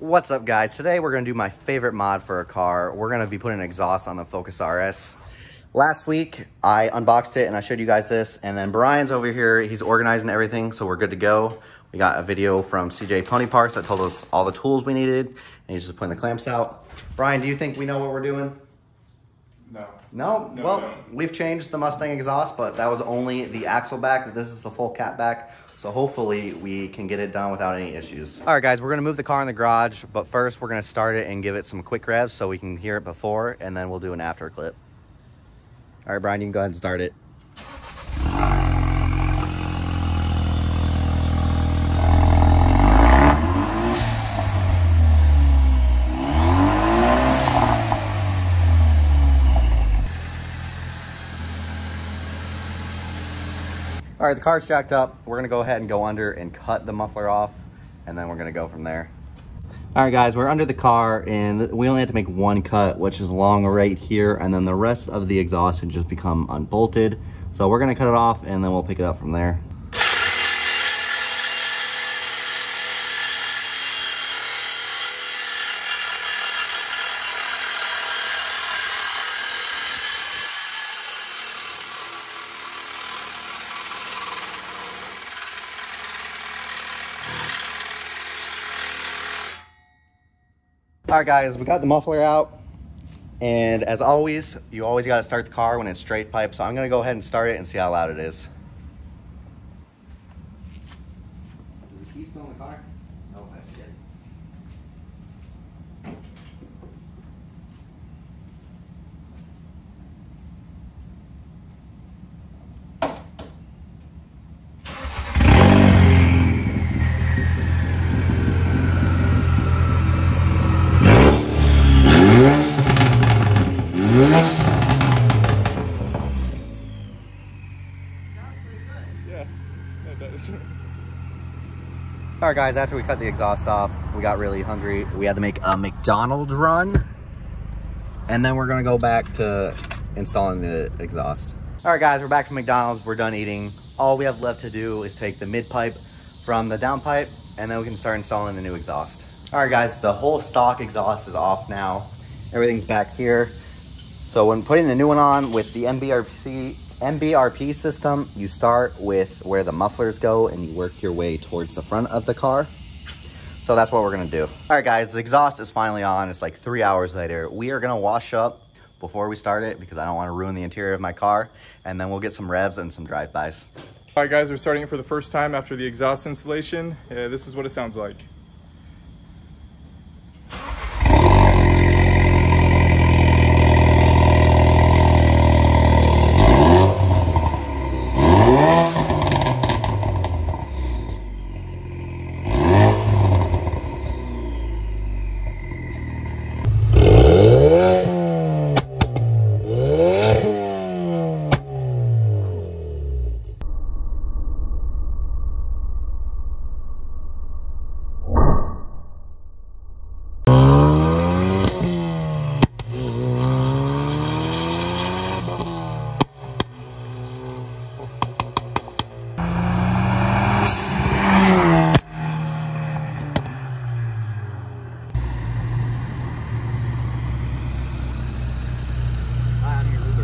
What's up, guys? Today we're going to do my favorite mod for a car. We're going to be putting an exhaust on the Focus RS. Last week I unboxed it and I showed you guys this, and then Brian's over here, he's organizing everything, so we're good to go. We got a video from CJ Pony Parts that told us all the tools we needed, and he's just putting the clamps out. Brian, do you think we know what we're doing? No? Well, we've changed the Mustang exhaust, but that was only the axle back. This is the full cat back. So hopefully we can get it done without any issues. All right, guys, we're gonna move the car in the garage, but first we're gonna start it and give it some quick revs so we can hear it before, and then we'll do an after clip. All right, Brian, you can go ahead and start it. All right, the car's jacked up. We're gonna go ahead and go under and cut the muffler off, and then we're gonna go from there. All right, guys, we're under the car, and we only have to make one cut, which is along right here, and then the rest of the exhaust can just become unbolted. So we're gonna cut it off, and then we'll pick it up from there. All right, guys, we got the muffler out, and as always, you always got to start the car when it's straight pipe, so I'm going to go ahead and start it and see how loud it is. Is the key still in the car? No, that's good. All right, guys, after we cut the exhaust off, we got really hungry. We had to make a McDonald's run, and then we're gonna go back to installing the exhaust. All right, guys, we're back from McDonald's. We're done eating. All we have left to do is take the mid pipe from the down pipe, and then we can start installing the new exhaust. All right, guys, the whole stock exhaust is off now. Everything's back here. So when putting the new one on with the MBRP system, you start with where the mufflers go and you work your way towards the front of the car. So that's what we're gonna do. All right, guys, the exhaust is finally on. It's like 3 hours later. We are gonna wash up before we start it because I don't wanna ruin the interior of my car, and then we'll get some revs and some drive-bys. All right, guys, we're starting it for the first time after the exhaust installation. This is what it sounds like.